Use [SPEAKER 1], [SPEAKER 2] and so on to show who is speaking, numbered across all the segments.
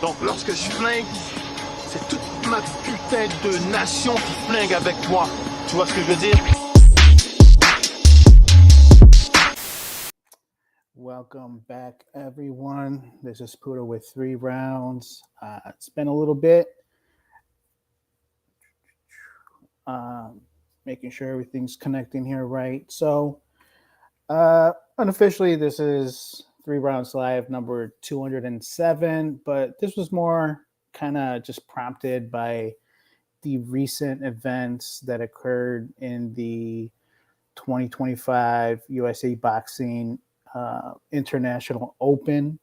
[SPEAKER 1] Donc lorsque je flingue, c'est toute ma putain de nation qui flingue avec moi. Tu vois ce que je veux dire?
[SPEAKER 2] Welcome back, everyone. This is Puda with 3 rounds. It's been a little bit, making sure everything's connecting here right. So, unofficially, this is 3 rounds live number 207, but this was more kind of just prompted by the recent events that occurred in the 2025 USA Boxing International Open.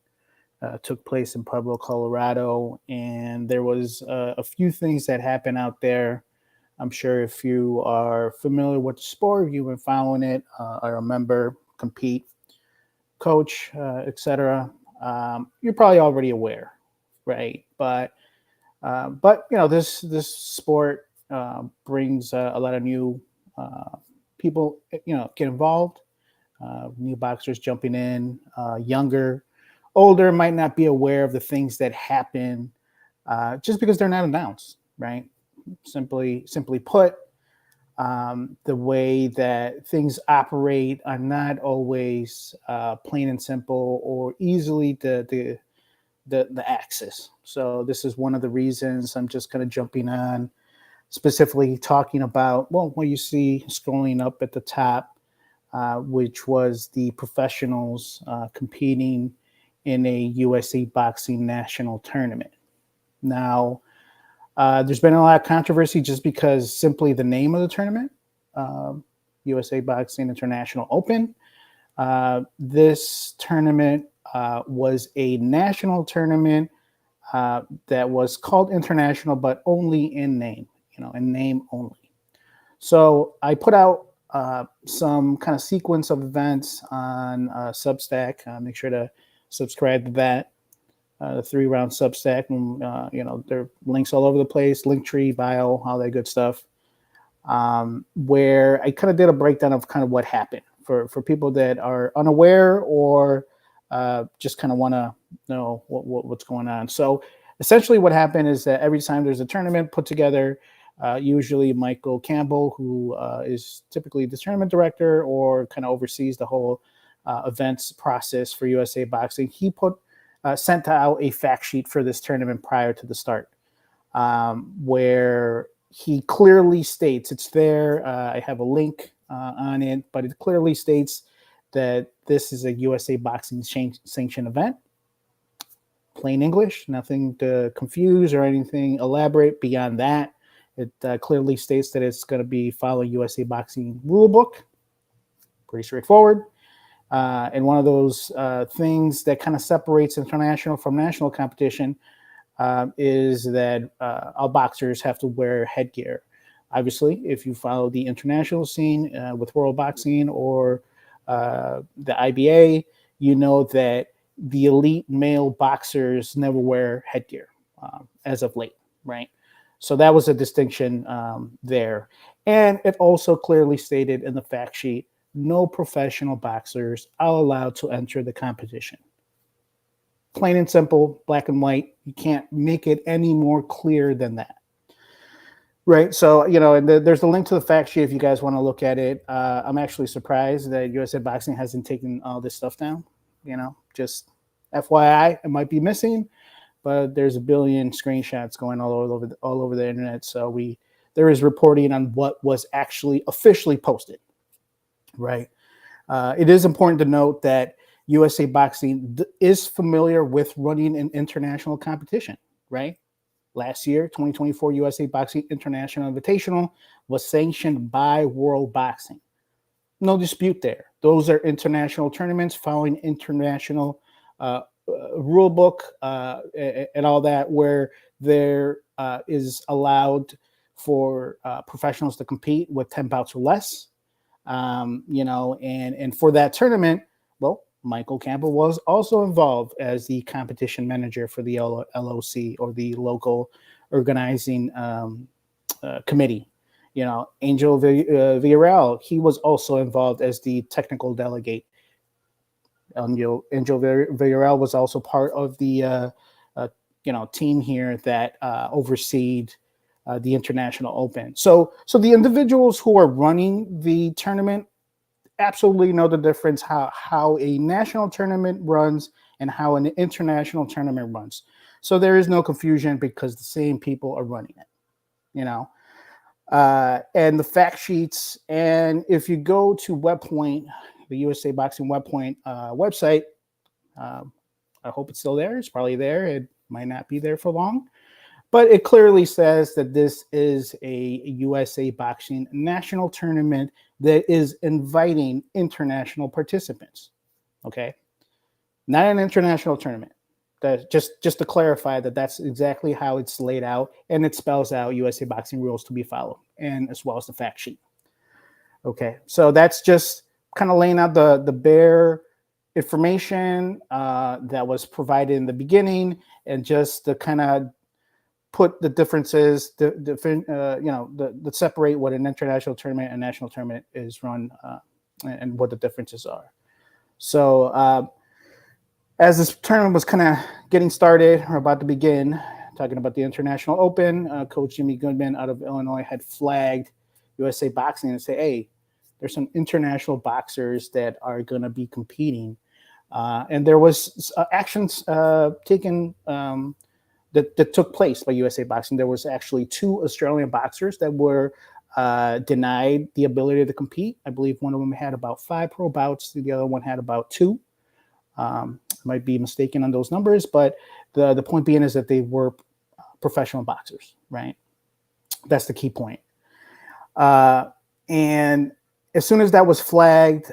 [SPEAKER 2] Took place in Pueblo, Colorado, and there was a few things that happened out there. I'm sure if you are familiar with the sport, if you've been following it, are a member, compete, coach, etc., you're probably already aware, right? But this sport brings a lot of new people, get involved. New boxers jumping in, younger, older, might not be aware of the things that happen just because they're not announced, right? Simply put, the way that things operate are not always plain and simple or easily the access. So this is one of the reasons I'm just kind of jumping on, specifically talking about what you see scrolling up at the top, which was the professionals competing in a USA Boxing National Tournament. Now, there's been a lot of controversy just because simply the name of the tournament, USA Boxing International Open. This tournament was a national tournament that was called international, but only in name, in name only. So I put out some kind of sequence of events on Substack. Make sure to subscribe to that. The 3 round Substack, and there are links all over the place, Linktree, bio, all that good stuff. Where I kind of did a breakdown of kind of what happened for people that are unaware or just kind of want to know what's going on. So essentially, what happened is that every time there's a tournament put together, usually Michael Campbell, who is typically the tournament director or kind of oversees the whole events process for USA Boxing, he sent out a fact sheet for this tournament prior to the start, where he clearly states, it's there, I have a link on it, but it clearly states that this is a USA Boxing sanctioned event. Plain English, nothing to confuse or anything elaborate beyond that. It clearly states that it's going to be following USA Boxing rulebook. Pretty straightforward. And one of those things that kind of separates international from national competition is that all boxers have to wear headgear. Obviously, if you follow the international scene with World Boxing or the IBA, you know that the elite male boxers never wear headgear as of late, right? So that was a distinction there. And it also clearly stated in the fact sheet, no professional boxers are allowed to enter the competition. Plain and simple, black and white. You can't make it any more clear than that. Right. So, and there's a link to the fact sheet if you guys want to look at it. I'm actually surprised that USA Boxing hasn't taken all this stuff down. Just FYI, it might be missing, but there's a billion screenshots going all over the internet. So there is reporting on what was actually officially posted. Right. It is important to note that USA Boxing is familiar with running an international competition, right? Last year, 2024 USA Boxing International Invitational was sanctioned by World Boxing. No dispute there. Those are international tournaments following international rule book and all that, where there is allowed for professionals to compete with 10 bouts or less. And for that tournament, Michael Campbell was also involved as the competition manager for the LOC, or the local organizing committee. Angel Villarreal, he was also involved as the technical delegate. Angel Villarreal was also part of the team here that overseed the International Open. So the individuals who are running the tournament absolutely know the difference how a national tournament runs and how an international tournament runs. So there is no confusion because the same people are running it, and the fact sheets. And if you go to WebPoint, the USA Boxing WebPoint website, I hope it's still there. It's probably there. It might not be there for long, but it clearly says that this is a USA Boxing national tournament that is inviting international participants. Okay, not an international tournament. That just to clarify that's exactly how it's laid out, and it spells out USA Boxing rules to be followed, and as well as the fact sheet. Okay, so that's just kind of laying out the bare information that was provided in the beginning, and just to kind of put the differences, the separate what an international tournament and national tournament is run, and what the differences are. So as this tournament was kind of getting started or about to begin, talking about the International Open, Coach Jimmy Goodman out of Illinois had flagged USA Boxing and say, hey, there's some international boxers that are going to be competing. And there was actions taken that took place by USA Boxing. There was actually 2 Australian boxers that were denied the ability to compete. I believe one of them had about 5 pro bouts. The other one had about 2. Might be mistaken on those numbers, but the point being is that they were professional boxers, right? That's the key point. And as soon as that was flagged,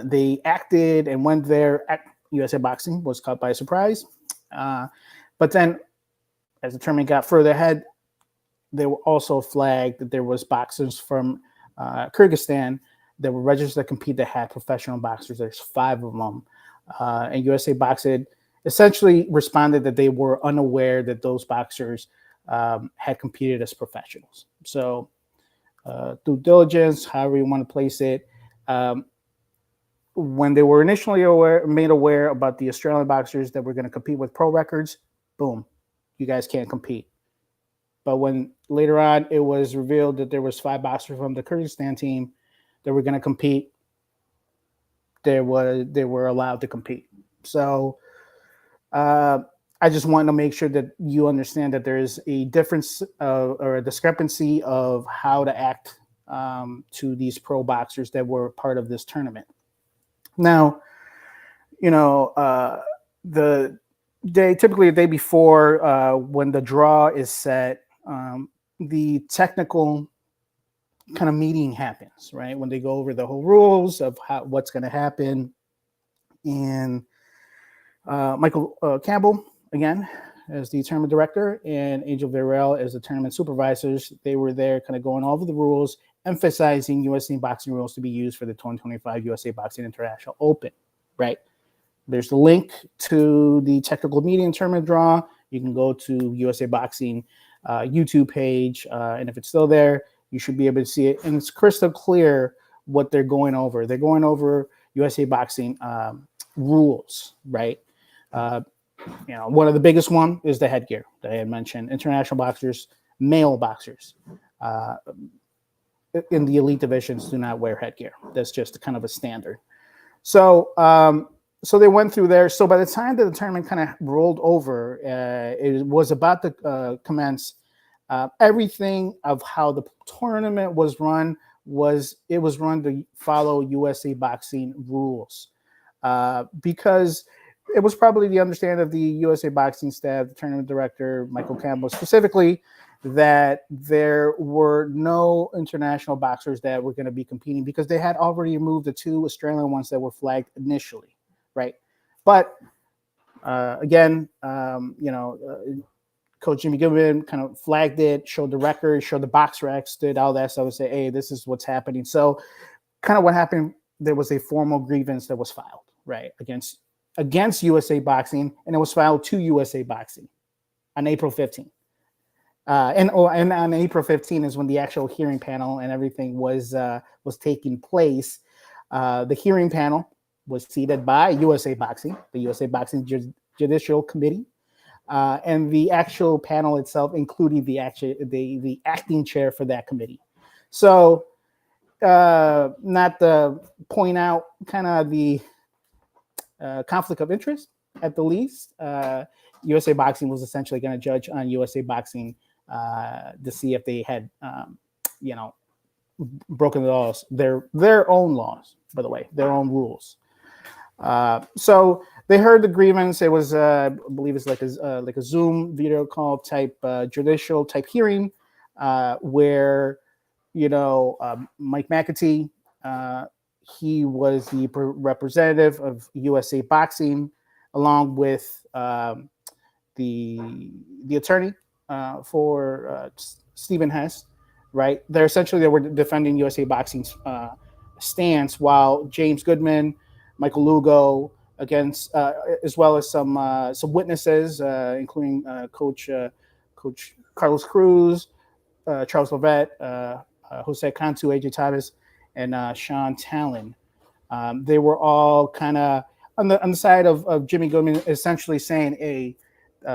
[SPEAKER 2] they acted and went there. USA Boxing was caught by surprise. But then as the tournament got further ahead, they were also flagged that there was boxers from Kyrgyzstan that were registered to compete that had professional boxers. There's 5 of them. And USA Boxing essentially responded that they were unaware that those boxers had competed as professionals. So due diligence, however you want to place it, when they were initially made aware about the Australian boxers that were going to compete with pro records, boom, you guys can't compete. But when later on it was revealed that there was 5 boxers from the Kyrgyzstan team that were going to compete, they were allowed to compete. So I just want to make sure that you understand that there is a difference or a discrepancy of how to act to these pro boxers that were part of this tournament. Now, the day before, when the draw is set, the technical kind of meeting happens, right? When they go over the whole rules of what's going to happen. And Michael Campbell, again, as the tournament director, and Angel Varel as the tournament supervisors, they were there kind of going over the rules, emphasizing USA Boxing rules to be used for the 2025 USA Boxing International Open, right? There's the link to the technical meeting tournament draw. You can go to USA Boxing YouTube page, and if it's still there, you should be able to see it. And it's crystal clear what they're going over. They're going over USA Boxing rules, right? One of the biggest one is the headgear that I had mentioned. International boxers, male boxers, in the elite divisions do not wear headgear. That's just kind of a standard. So they went through there. So by the time that the tournament kind of rolled over, it was about to commence. Everything of how the tournament was run was run to follow USA Boxing rules, because it was probably the understanding of the USA Boxing staff, the tournament director, Michael Campbell specifically, that there were no international boxers that were going to be competing because they had already removed the 2 Australian ones that were flagged initially, right? But again, Coach Jimmy Goodman kind of flagged it, showed the record, showed the box recs, did all that stuff, and say, hey, this is what's happening. So kind of what happened, there was a formal grievance that was filed, right, against USA Boxing, and it was filed to USA Boxing on April 15th. And on April 15th is when the actual hearing panel and everything was taking place. The hearing panel was seated by USA Boxing, the USA Boxing Judicial Committee. and the actual panel itself, including the acting chair for that committee. So, not to point out kind of the conflict of interest at the least. USA Boxing was essentially going to judge on USA Boxing to see if they had, broken the laws, their own laws, by the way, their own rules. So they heard the grievance. It was, I believe, it's like a Zoom video call type judicial type hearing, where Mike McAtee, he was the representative of USA Boxing, along with the attorney for Stephen Hess. Right, they were defending USA Boxing's stance, while James Goodman, Michael Lugo, against as well as some witnesses, including Coach Carlos Cruz, Charles Lovett, Jose Cantu, AJ Tavis, and Sean Talon. They were all kind of on the side of Jimmy Goodman, essentially saying, "Hey,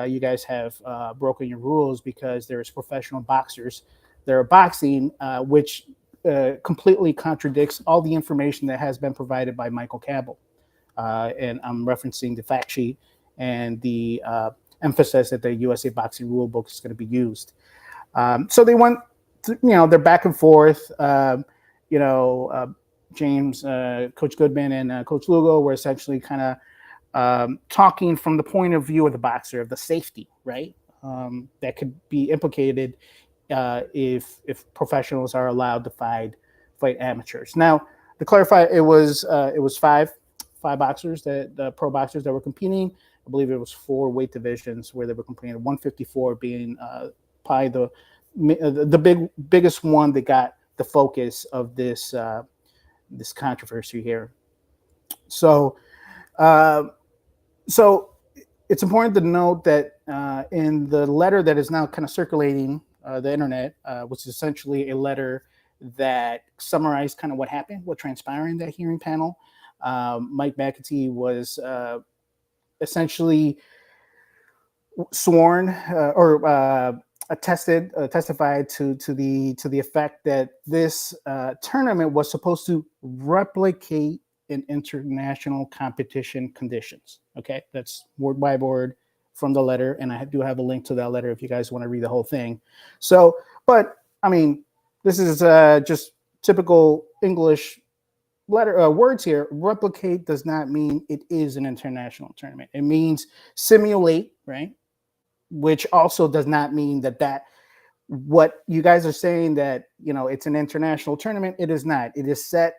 [SPEAKER 2] you guys have broken your rules because there's professional boxers. They're boxing," which completely contradicts all the information that has been provided by Michael Cabell. And I'm referencing the fact sheet and the emphasis that the USA Boxing rule book is going to be used. So they went, they're back and forth. James, Coach Goodman, and Coach Lugo were essentially kind of talking from the point of view of the boxer, of the safety, right? That could be implicated if professionals are allowed to fight amateurs. Now, to clarify, it was five boxers, pro boxers that were competing. I believe it was 4 weight divisions where they were competing. 154 being probably the biggest one that got the focus of this controversy here. So it's important to note that in the letter that is now kind of circulating the internet, which is essentially a letter that summarized kind of what happened, what transpired in that hearing panel. Mike McAtee was essentially sworn or testified to the effect that this tournament was supposed to replicate in international competition conditions. Okay, that's word by word from the letter, and I do have a link to that letter if you guys want to read the whole thing. So, but I mean, this is just typical English letter words here. Replicate does not mean it is an international tournament. It means simulate, right? Which also does not mean that what you guys are saying that it's an international tournament. It is not. It is set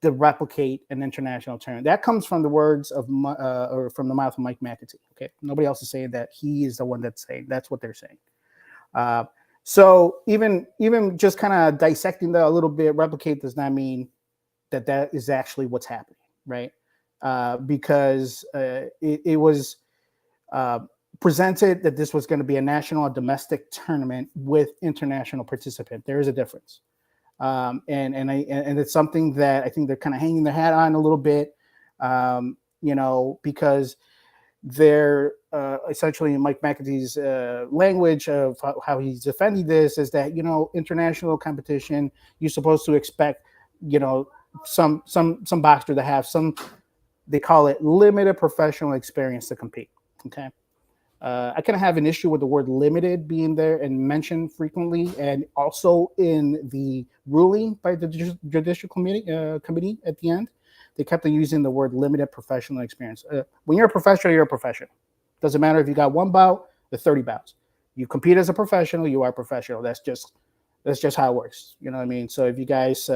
[SPEAKER 2] to replicate an international tournament. That comes from the words of or from the mouth of Mike McAtee. Okay, nobody else is saying that. He is the one that's saying. That's what they're saying. So even just kind of dissecting that a little bit, replicate does not mean that is actually what's happening, right? Because it was presented that this was going to be a national or domestic tournament with international participant. There is a difference. And it's something that I think they're kind of hanging their hat on a little bit, because they're essentially in Mike McAtee's language of how he's defending this is that, international competition, you're supposed to expect, some boxer to have some, they call it limited professional experience to compete. Okay. I kind of have an issue with the word limited being there and mentioned frequently, and also in the ruling by the judicial committee at the end, they kept on using the word limited professional experience. When you're a professional, you're a professional. Doesn't matter if you got 1 bout or 30 bouts. You compete as a professional, you are a professional. That's just how it works. You know what I mean? So if you guys,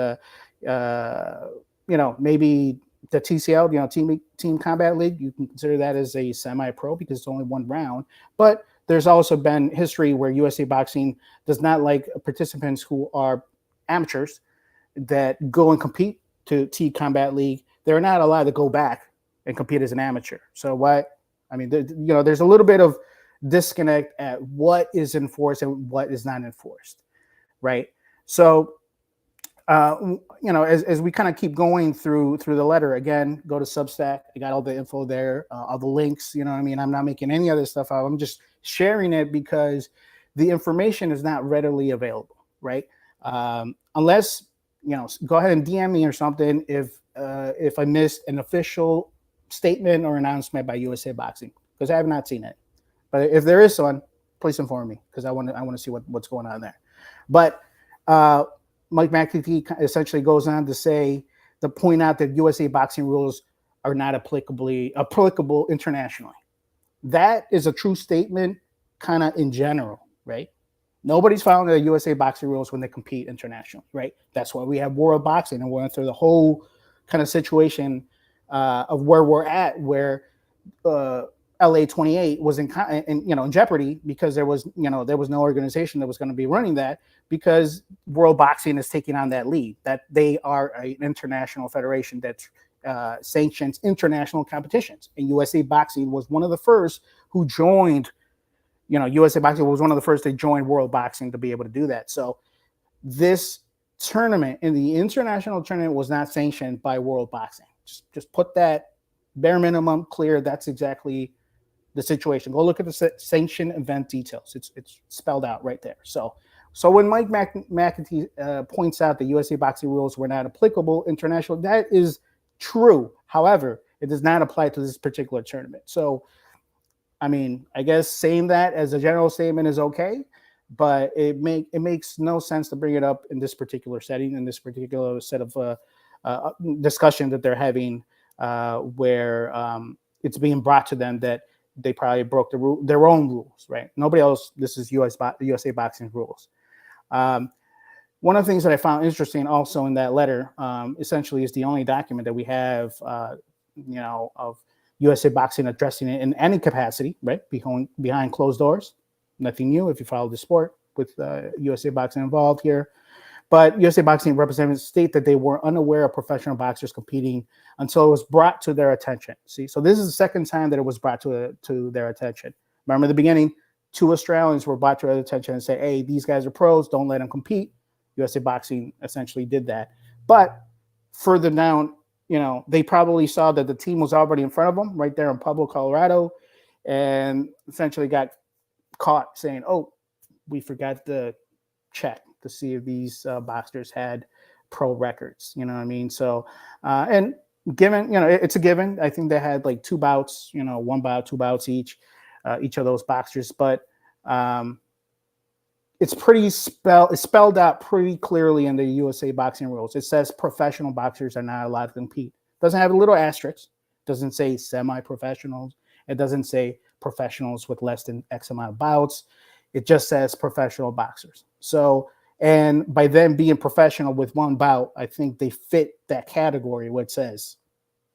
[SPEAKER 2] maybe the TCL, Team Combat League, you can consider that as a semi-pro because it's only 1 round. But there's also been history where USA Boxing does not like participants who are amateurs that go and compete to Team Combat League. They're not allowed to go back and compete as an amateur. So there's a little bit of disconnect at what is enforced and what is not enforced, right? So as we kind of keep going through the letter, again, go to Substack. I got all the info there, all the links. You know what I mean? I'm not making any other stuff out. I'm just sharing it because the information is not readily available, right? Unless, go ahead and DM me or something if I missed an official statement or announcement by USA Boxing, because I have not seen it. But if there is one, please inform me, because I want to see what's going on there. But Mike McAtee essentially goes on to point out that USA boxing rules are not applicable internationally. That is a true statement, kind of in general, right? Nobody's following the USA boxing rules when they compete internationally, right? That's why we have world boxing, and we're through the whole kind of situation of where we're at, where LA 28 was in jeopardy because there was no organization that was going to be running that, because World Boxing is taking on that lead, that they are an international federation that sanctions international competitions, and USA Boxing was one of the first who joined. USA Boxing was one of the first to join World Boxing to be able to do that. So this tournament, in the international tournament, was not sanctioned by World Boxing. Just put that bare minimum clear. That's exactly the situation. Go look at the sanction event details. It's spelled out right there. So when Mike McAtee points out the USA boxing rules were not applicable international, that is true. However, it does not apply to this particular tournament. So, I mean, I guess saying that as a general statement is okay, but it makes no sense to bring it up in this particular setting, in this particular set of discussion that they're having, where it's being brought to them that they probably broke their own rules, right? Nobody else. This is USA Boxing rules. One of the things that I found interesting also in that letter, essentially, is the only document that we have, of USA Boxing addressing it in any capacity, right? Behind closed doors. Nothing new if you follow the sport with USA Boxing involved here. But USA Boxing representatives state that they were unaware of professional boxers competing until it was brought to their attention. See, so this is the second time that it was brought to their attention. Remember, in the beginning, 2 Australians were brought to their attention and said, hey, these guys are pros, don't let them compete. USA Boxing essentially did that. But further down, they probably saw that the team was already in front of them right there in Pueblo, Colorado, and essentially got caught saying, oh, we forgot to check to see if these boxers had pro records. You know what I mean? So, and given, it's a given. I think they had like 2 bouts, 1 bout, 2 bouts each of those boxers. But it's spelled out pretty clearly in the USA Boxing rules. It says professional boxers are not allowed to compete. It doesn't have a little asterisk. It doesn't say semi-professionals. It doesn't say professionals with less than X amount of bouts. It just says professional boxers. So, and by them being professional with 1 bout, I think they fit that category where it says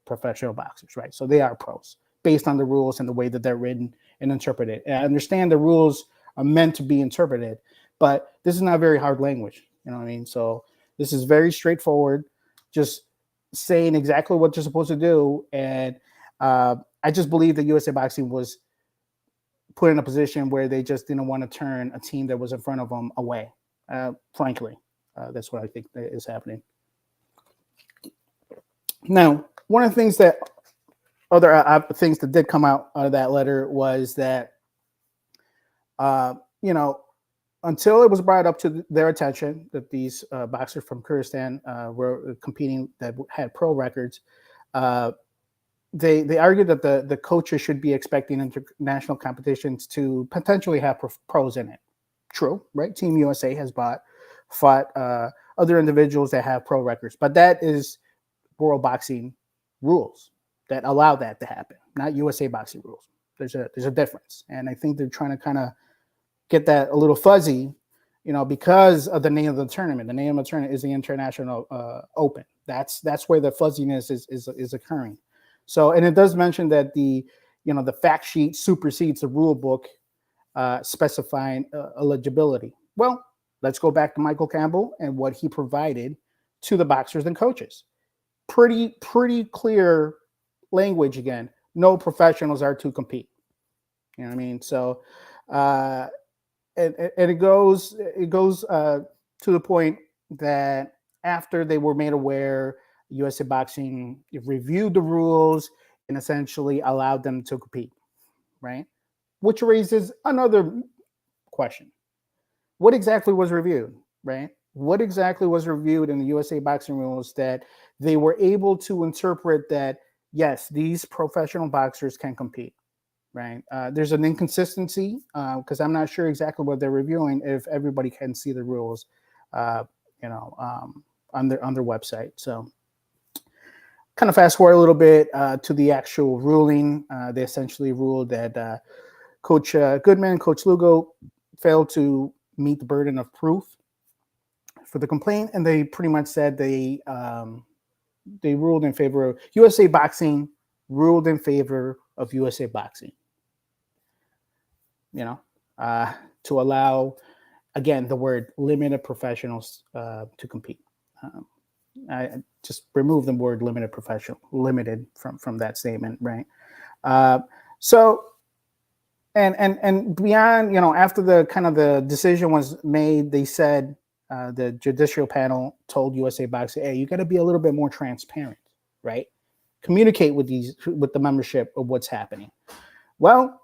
[SPEAKER 2] professional boxers, right? So they are pros based on the rules and the way that they're written and interpreted. And I understand the rules are meant to be interpreted, but this is not very hard language. You know what I mean? So this is very straightforward, just saying exactly what you're supposed to do. And I just believe that USA Boxing was put in a position where they just didn't want to turn a team that was in front of them away. Frankly, that's what I think is happening. Now, one of the things that things that did come out of that letter was that, until it was brought up to their attention that these boxers from Kyrgyzstan were competing that had pro records, they argued that the coaches should be expecting international competitions to potentially have pros in it. True, right? Team USA has fought other individuals that have pro records, but that is World Boxing rules that allow that to happen, not USA Boxing rules. There's a difference, and I think they're trying to kind of get that a little fuzzy, because of the name of the tournament. The name of the tournament is the International Open. That's where the fuzziness is occurring. So, and it does mention that the fact sheet supersedes the rule book specifying eligibility. Well, let's go back to Michael Campbell and what he provided to the boxers and coaches. Pretty clear language again. No professionals are to compete. You know what I mean? So, and it goes to the point that after they were made aware, USA Boxing reviewed the rules and essentially allowed them to compete, right? Which raises another question. What exactly was reviewed, right? What exactly was reviewed in the USA Boxing rules that they were able to interpret that, yes, these professional boxers can compete, right? There's an inconsistency because I'm not sure exactly what they're reviewing if everybody can see the rules, uh, on their website. So kind of fast forward a little bit to the actual ruling. They essentially ruled that Coach Goodman, Coach Lugo failed to meet the burden of proof for the complaint, and they pretty much said they ruled in favor of USA Boxing, ruled in favor of USA Boxing. To allow, again, the word limited professionals to compete. I just remove the word limited from that statement, right? So. And beyond, after the decision was made, they said the judicial panel told USA Boxing, hey, you got to be a little bit more transparent, right? Communicate with the membership of what's happening. Well,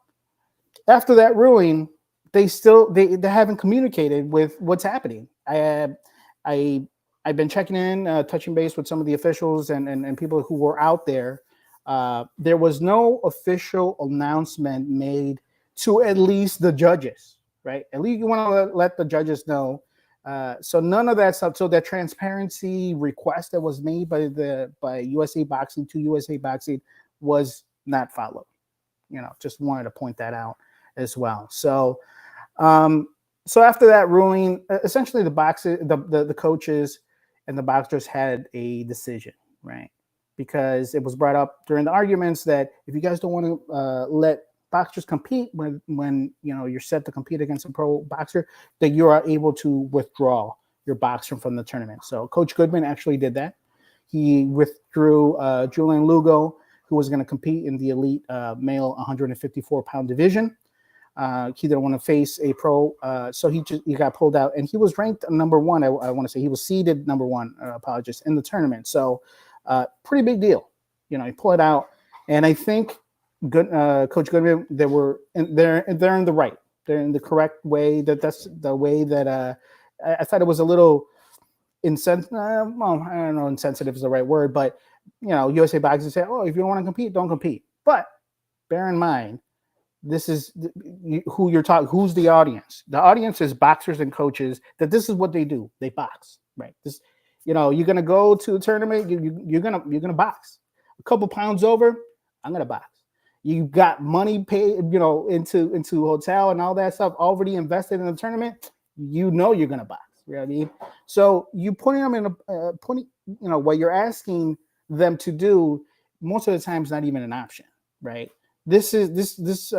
[SPEAKER 2] after that ruling, they haven't communicated with what's happening. I've been checking in, touching base with some of the officials and people who were out there. There was no official announcement made to at least the judges, right? At least you want to let the judges know. So none of that stuff. So that transparency request that was made by USA Boxing to USA Boxing was not followed. Just wanted to point that out as well. So, so after that ruling, essentially the coaches and the boxers had a decision, right? Because it was brought up during the arguments that if you guys don't want to let boxers compete when you're set to compete against a pro boxer, that you are able to withdraw your boxer from the tournament. So Coach Goodman actually did that. He withdrew Julian Lugo, who was going to compete in the elite male 154-pound division. He didn't want to face a pro, so he got pulled out, and he was ranked number one. I want to say he was seeded number one. Apologies, in the tournament. So pretty big deal. He pulled it out, and I think Coach Goodman, they're in the right. They're in the correct way. That's the way that I thought it was a little insensitive. Well, I don't know, insensitive is the right word, but USA Boxing said, "Oh, if you don't want to compete, don't compete." But bear in mind, this is who you're talking. Who's the audience? The audience is boxers and coaches. That this is what they do. They box, right? This, you're gonna go to a tournament. You're gonna box. A couple pounds over, I'm gonna box. You got money paid, into hotel and all that stuff already invested in the tournament. You're gonna box. You know what I mean? So you putting them in what you're asking them to do most of the time is not even an option, right? This is this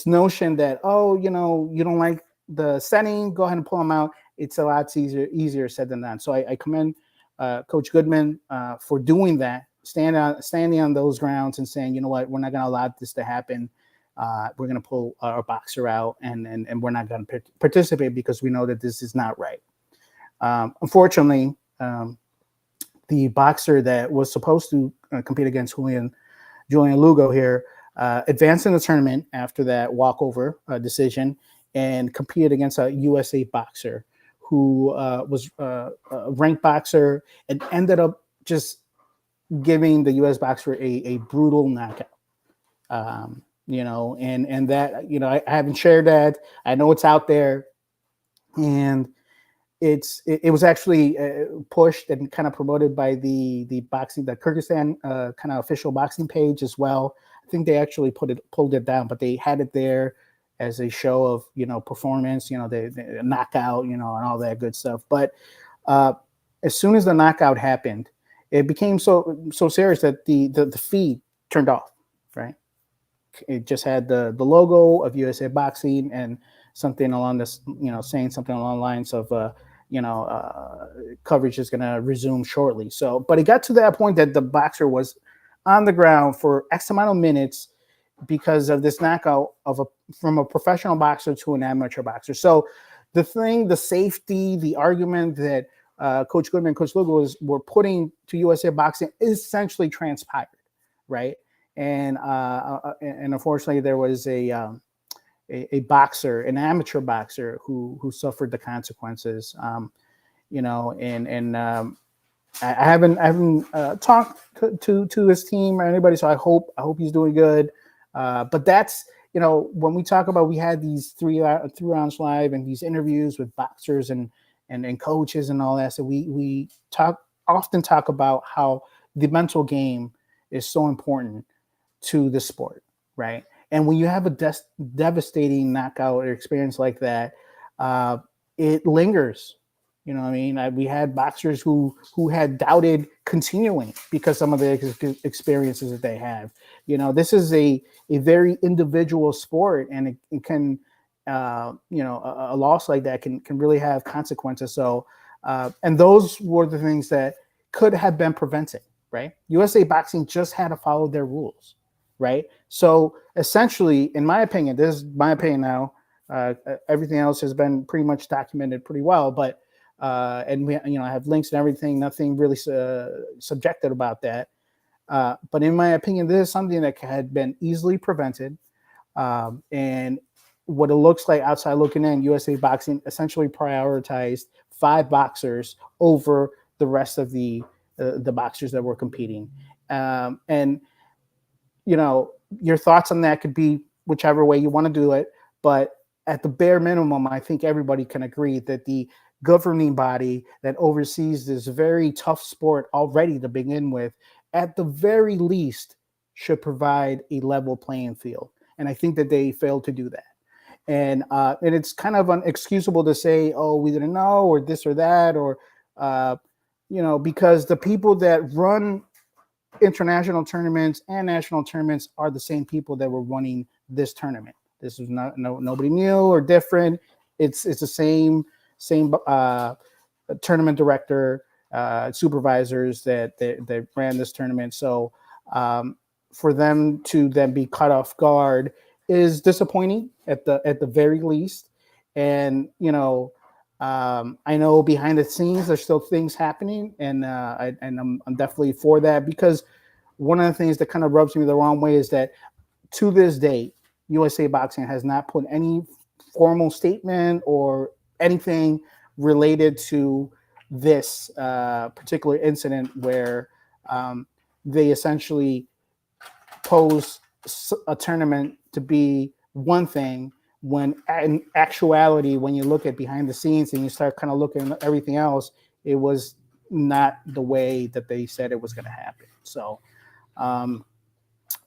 [SPEAKER 2] notion that, you don't like the setting, go ahead and pull them out. It's a lot easier said than done. So I commend Coach Goodman for doing that, standing on those grounds and saying, you know what, we're not going to allow this to happen. We're going to pull our boxer out and we're not going to participate because we know that this is not right. Unfortunately, the boxer that was supposed to compete against Julian Lugo here advanced in the tournament after that walkover decision and competed against a USA boxer who was a ranked boxer and ended up just giving the US boxer a brutal knockout. And that, I haven't shared that. I know it's out there, and it was actually pushed and kind of promoted by the Kyrgyzstan kind of official boxing page as well. I think they actually pulled it down, but they had it there as a show of performance, the knockout, and all that good stuff. But as soon as the knockout happened, it became so serious that the feed turned off. Right, it just had the logo of USA Boxing and something along this, saying something along the lines of coverage is going to resume shortly. So, but it got to that point that the boxer was on the ground for X amount of minutes because of this knockout from a professional boxer to an amateur boxer. So the safety, the argument that Coach Goodman, Coach Lugo were putting to USA Boxing essentially transpired, right? And unfortunately, there was a boxer, an amateur boxer, who suffered the consequences. I haven't talked to his team or anybody, so I hope he's doing good. But that's, when we talk about, we had these three rounds live and these interviews with boxers and coaches and all that. So we often talk about how the mental game is so important to the sport, right? And when you have a devastating knockout experience like that, it lingers. You know what I mean? We had boxers who had doubted continuing because some of the experiences that they have. This is a very individual sport, and it can, a loss like that can really have consequences. So, and those were the things that could have been prevented, right? USA Boxing just had to follow their rules, right? So essentially, in my opinion, this is my opinion now. Everything else has been pretty much documented pretty well, but and we, I have links and everything. Nothing really subjective about that. But in my opinion, this is something that had been easily prevented. And what it looks like outside looking in, USA Boxing essentially prioritized 5 boxers over the rest of the boxers that were competing. And your thoughts on that could be whichever way you want to do it. But at the bare minimum, I think everybody can agree that the governing body that oversees this very tough sport already to begin with, at the very least, should provide a level playing field. And I think that they failed to do that. And it's kind of unexcusable to say, oh, we didn't know, or this or that, or, because the people that run international tournaments and national tournaments are the same people that were running this tournament. This was nobody new or different. It's the same tournament director, supervisors that ran this tournament. So for them to then be caught off guard is disappointing at the very least. And I know behind the scenes there's still things happening, and I'm definitely for that, because one of the things that kind of rubs me the wrong way is that to this day, USA Boxing has not put any formal statement or anything related to this particular incident where they essentially pose a tournament to be one thing, when in actuality, when you look at behind the scenes and you start kind of looking at everything else, it was not the way that they said it was going to happen. So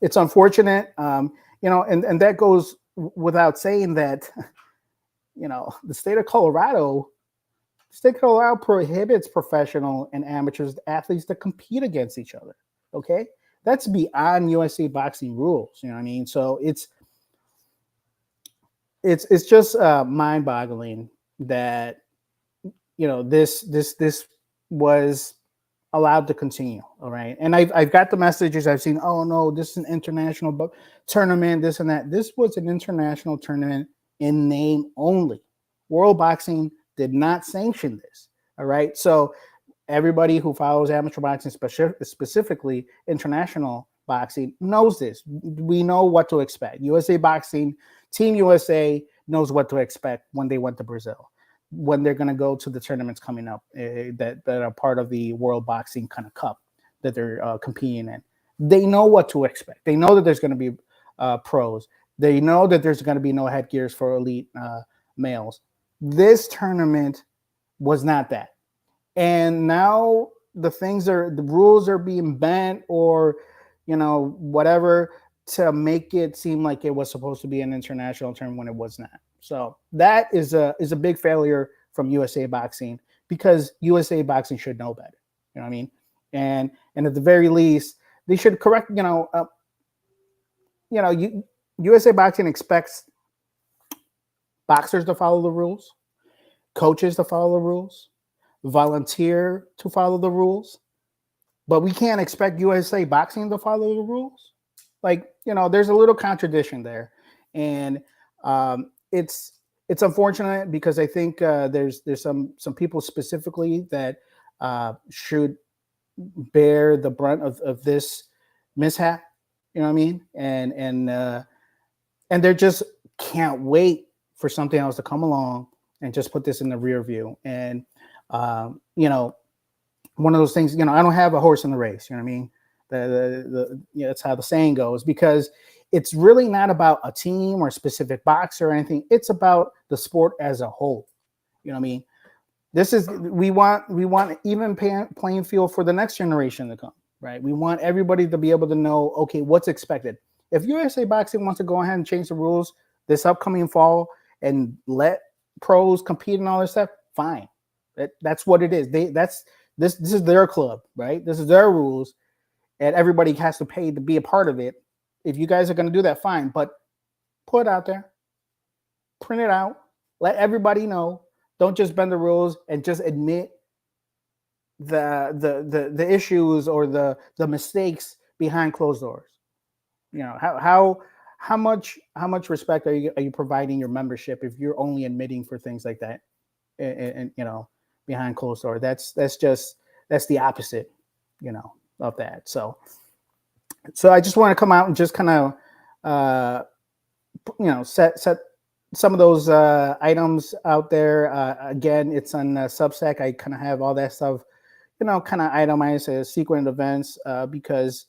[SPEAKER 2] it's unfortunate, and that goes without saying that, the state of Colorado prohibits professional and amateurs athletes to compete against each other. Okay. That's beyond USA Boxing rules. You know what I mean? So it's just mind-boggling that this was allowed to continue. All right, and I've got the messages I've seen. Oh no, this is an international tournament, this and that. This was an international tournament in name only. World Boxing did not sanction this. All right, so everybody who follows amateur boxing, specifically international boxing, knows this. We know what to expect. USA Boxing, Team USA knows what to expect when they went to Brazil, when they're going to go to the tournaments coming up that are part of the World Boxing kind of cup that they're competing in. They know what to expect. They know that there's going to be pros. They know that there's going to be no headgears for elite males. This tournament was not that. And now the rules are being bent, or, whatever, to make it seem like it was supposed to be an international tournament when it was not. So that is a big failure from USA Boxing, because USA Boxing should know better. You know what I mean? And at the very least, they should correct. USA Boxing expects boxers to follow the rules, coaches to follow the rules, volunteer to follow the rules, but we can't expect USA Boxing to follow the rules. There's a little contradiction there, and it's unfortunate, because I think there's some people specifically that should bear the brunt of this mishap. You know what I mean? And they just can't wait for something else to come along and just put this in the rear view. And you know, one of those things. You know, I don't have a horse in the race. You know what I mean? You know, that's how the saying goes, because it's really not about a team or a specific boxer or anything. It's about the sport as a whole. You know what I mean? We want even playing field for the next generation to come, right? We want everybody to be able to know, okay, what's expected. If USA Boxing wants to go ahead and change the rules this upcoming fall and let pros compete and all this stuff, fine. That's what it is. This is their club, right? This is their rules, and everybody has to pay to be a part of it. If you guys are going to do that, fine, but put it out there, print it out, let everybody know. Don't just bend the rules and just admit the issues or the mistakes behind closed doors. You know, how much respect are you providing your membership if you're only admitting for things like that and you know, behind closed door? That's the opposite, you know, of that. So I just want to come out and just kind of you know, set some of those items out there. Again, it's on Substack. I kind of have all that stuff, you know, kind of itemized as sequent events because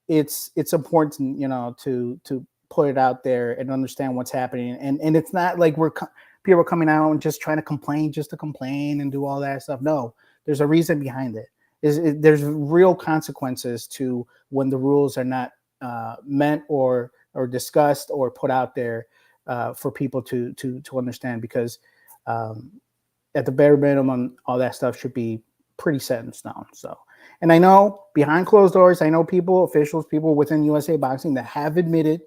[SPEAKER 2] it's important, you know, to put it out there and understand what's happening. And it's not like people are coming out and just trying to complain just to complain and do all that stuff. No, there's a reason behind it. There's real consequences to when the rules are not meant or discussed or put out there for people to understand, because at the bare minimum, all that stuff should be pretty set in stone. So, and I know behind closed doors, I know officials, people within USA Boxing that have admitted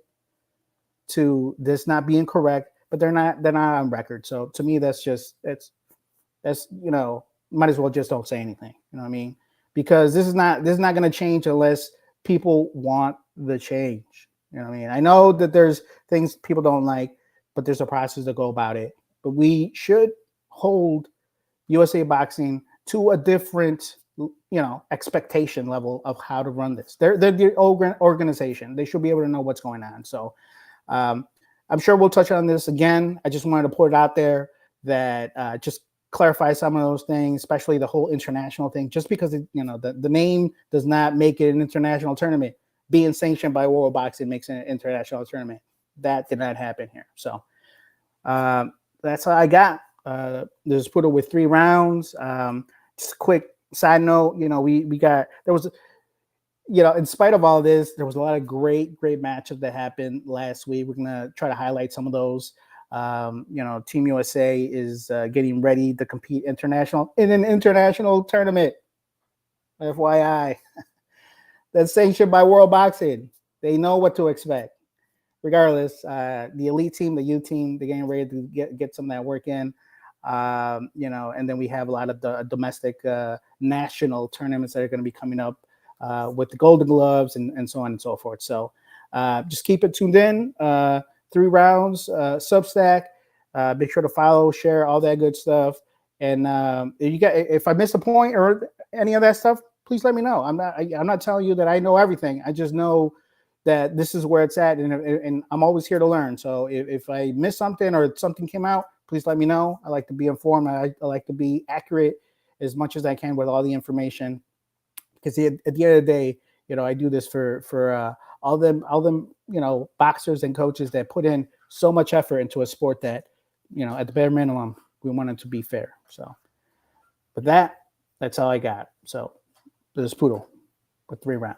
[SPEAKER 2] to this not being correct, but they're not on record. So to me, that's you know, might as well just don't say anything. You know what I mean? Because this is not going to change unless people want the change. You know what I mean? I know that there's things people don't like, but there's a process to go about it. But we should hold USA Boxing to a different, you know, expectation level of how to run this. They're the organization. They should be able to know what's going on. So I'm sure we'll touch on this again. I just wanted to put it out there that just clarify some of those things, especially the whole international thing, just because, you know, the name does not make it an international tournament. Being sanctioned by World Boxing makes it an international tournament. That did not happen here. So that's all I got. There's put it with 3 rounds. Just a quick side note, you know, there was, you know, in spite of all this, there was a lot of great matchups that happened last week. We're going to try to highlight some of those. You know, Team USA is getting ready to compete in an international tournament. FYI. That's sanctioned by World Boxing. They know what to expect. Regardless, the elite team, the U team, they're getting ready to get some of that work in. You know, and then we have a lot of the domestic national tournaments that are going to be coming up with the Golden Gloves and so on and so forth. So just keep it tuned in. 3 rounds, Substack. Make sure to follow, share, all that good stuff. And if I miss a point or any of that stuff, please let me know. I'm not telling you that I know everything. I just know that this is where it's at, and I'm always here to learn. So if I miss something or something came out, please let me know. I like to be informed. I like to be accurate as much as I can with all the information, because at the end of the day, you know, I do this for all them, you know, boxers and coaches that put in so much effort into a sport that, you know, at the bare minimum, we want it to be fair. So, but that's all I got. So, this is Poodle with 3 rounds.